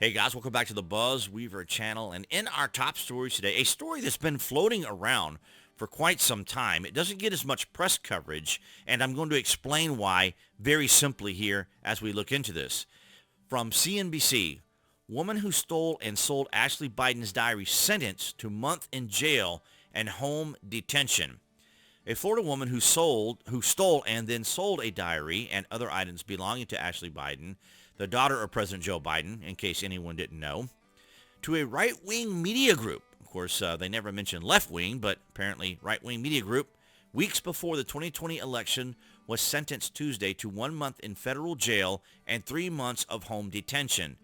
Hey guys, welcome back to the BuzWeaver channel. And in our top stories today, a story that's been floating around for quite some time. It doesn't get as much press coverage, and I'm going to explain why very simply here as we look into this. From CNBC, woman who stole and sold Ashley Biden's diary sentenced to month in jail and home detention. A Florida woman who stole and then sold a diary and other items belonging to Ashley Biden, the daughter of President Joe Biden, in case anyone didn't know, to a right-wing media group. Of course, they never mentioned left-wing, but apparently right-wing media group, weeks before the 2020 election, was sentenced Tuesday to 1 month in federal jail and 3 months of home detention.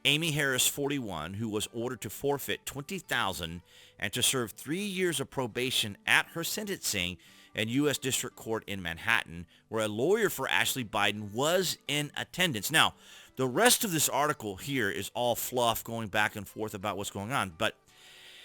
Amy Harris, 41, who was ordered to forfeit $20,000 and to serve 3 years of probation at her sentencing in U.S. District Court in Manhattan, where a lawyer for Ashley Biden was in attendance. Now, the rest of this article here is all fluff going back and forth about what's going on, but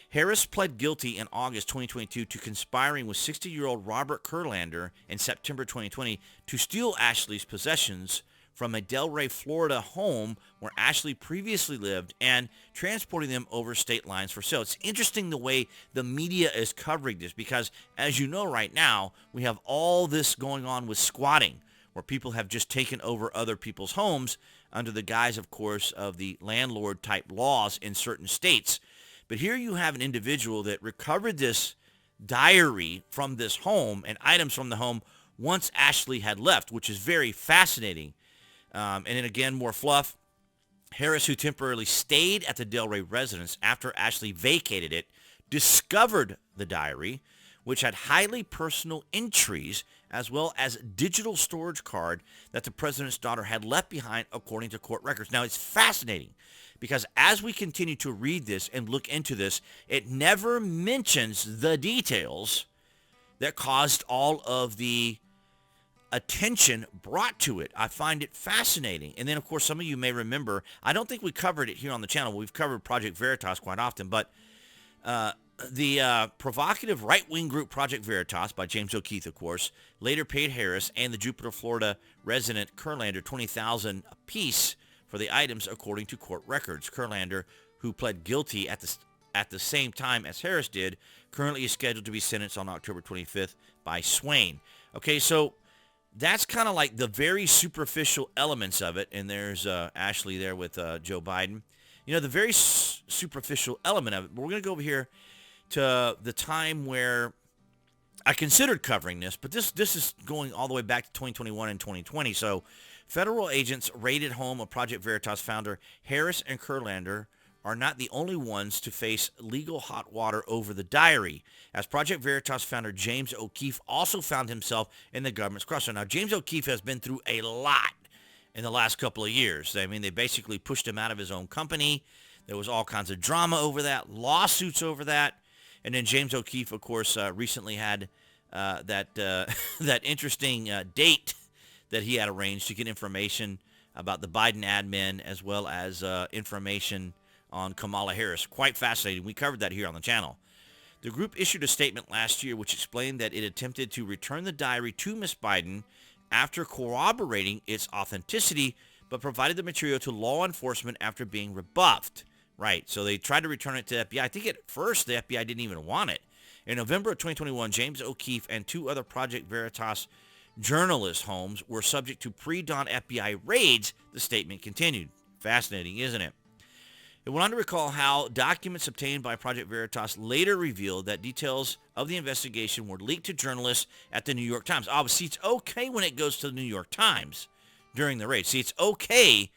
Harris pled guilty in August 2022 to conspiring with 60-year-old Robert Kurlander in September 2020 to steal Ashley's possessions from a Delray, Florida home where Ashley previously lived and transporting them over state lines for sale. It's interesting the way the media is covering this because, as you know right now, we have all this going on with squatting, where people have just taken over other people's homes under the guise, of course, of the landlord-type laws in certain states. But here you have an individual that recovered this diary from this home and items from the home once Ashley had left, which is very fascinating. And then again, more fluff. Harris, who temporarily stayed at the Delray residence after Ashley vacated it, discovered the diary, which had highly personal entries as well as digital storage card that the president's daughter had left behind, according to court records. Now, it's fascinating because as we continue to read this and look into this, it never mentions the details that caused all of the attention brought to it. I find it fascinating. And then, of course, some of you may remember, I don't think we covered it here on the channel. We've covered Project Veritas quite often, but the provocative right-wing group Project Veritas by James O'Keefe, of course, later paid Harris and the Jupiter, Florida resident Kurlander $20,000 apiece for the items, according to court records. Kurlander, who pled guilty at the same time as Harris did, currently is scheduled to be sentenced on October 25th by Swain. Okay, so that's kind of like the very superficial elements of it. And there's Ashley there with Joe Biden. You know, the very superficial element of it. But we're going to go over here to the time where I considered covering this, but this is going all the way back to 2021 and 2020. So federal agents raided home of Project Veritas founder Harris and Kurlander are not the only ones to face legal hot water over the diary, as Project Veritas founder James O'Keefe also found himself in the government's crosshairs. Now, James O'Keefe has been through a lot in the last couple of years. I mean, they basically pushed him out of his own company. There was all kinds of drama over that, lawsuits over that. And then James O'Keefe, of course, recently had that interesting date that he had arranged to get information about the Biden admin as well as information on Kamala Harris. Quite fascinating. We covered that here on the channel. The group issued a statement last year which explained that it attempted to return the diary to Miss Biden after corroborating its authenticity, but provided the material to law enforcement after being rebuffed. Right, so they tried to return it to the FBI. I think at first the FBI didn't even want it. In November of 2021, James O'Keefe and two other Project Veritas journalist homes were subject to pre-dawn FBI raids, the statement continued. Fascinating, isn't it? It went on to recall how documents obtained by Project Veritas later revealed that details of the investigation were leaked to journalists at the New York Times. Obviously, it's okay when it goes to the New York Times during the raid. See, it's okay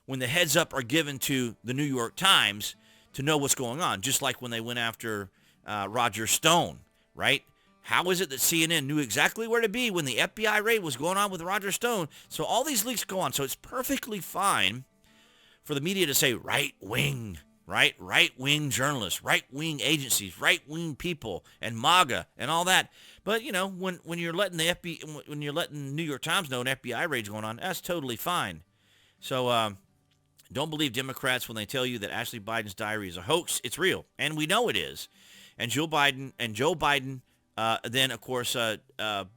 when the heads up are given to the New York Times to know what's going on, just like when they went after Roger Stone, right? How is it that CNN knew exactly where to be when the FBI raid was going on with Roger Stone? So all these leaks go on. So it's perfectly fine for the media to say right-wing, right-wing journalists, right-wing agencies, right-wing people, and MAGA and all that. But you know, when you're letting the FBI, when you're letting New York Times know an FBI raid's going on, that's totally fine. So don't believe Democrats when they tell you that Ashley Biden's diary is a hoax. It's real, and we know it is. And Joe Biden, then of course the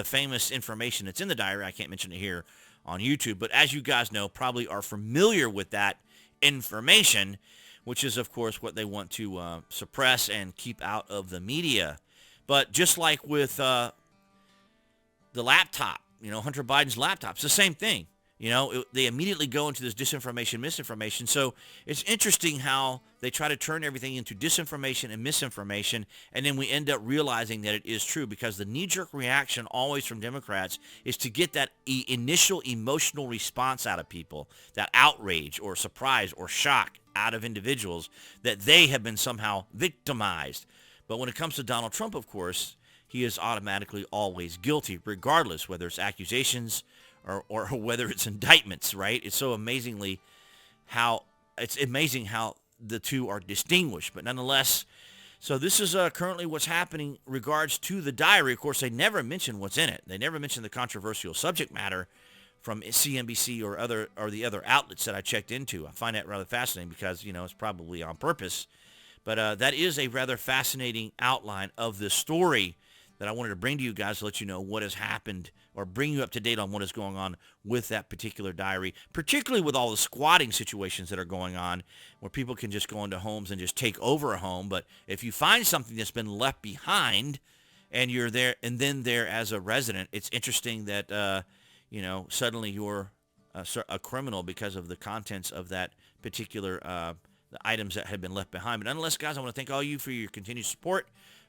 famous information that's in the diary. I can't mention it here on YouTube. But as you guys know, probably are familiar with that information, which is, of course, what they want to suppress and keep out of the media. But just like with the laptop, Hunter Biden's laptop, it's the same thing. They immediately go into this disinformation, misinformation. So it's interesting how they try to turn everything into disinformation and misinformation, and then we end up realizing that it is true, because the knee-jerk reaction always from Democrats is to get that initial emotional response out of people, that outrage or surprise or shock out of individuals that they have been somehow victimized. But when it comes to Donald Trump, of course, he is automatically always guilty, regardless whether it's accusations or whether it's indictments, right? It's amazing how the two are distinguished. But nonetheless, so this is currently what's happening in regards to the diary. Of course, they never mention what's in it. They never mention the controversial subject matter from CNBC or the other outlets that I checked into. I find that rather fascinating because, it's probably on purpose. But that is a rather fascinating outline of this story that I wanted to bring to you guys to let you know what has happened, or bring you up to date on what is going on with that particular diary, particularly with all the squatting situations that are going on, where people can just go into homes and just take over a home. But if you find something that's been left behind and you're there and then there as a resident, it's interesting that, suddenly you're a criminal because of the contents of that particular the items that have been left behind. But nonetheless, guys, I want to thank all you for your continued support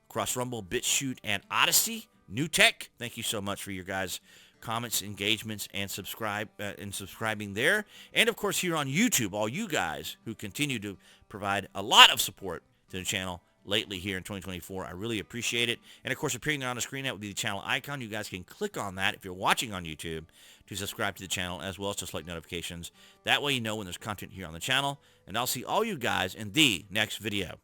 across Rumble, BitChute, and Odyssey. New Tech, thank you so much for your guys' comments, engagements, and subscribing there. And, of course, here on YouTube, all you guys who continue to provide a lot of support to the channel lately here in 2024. I really appreciate it. And, of course, appearing there on the screen, that would be the channel icon. You guys can click on that if you're watching on YouTube to subscribe to the channel, as well as to select notifications. That way you know when there's content here on the channel. And I'll see all you guys in the next video.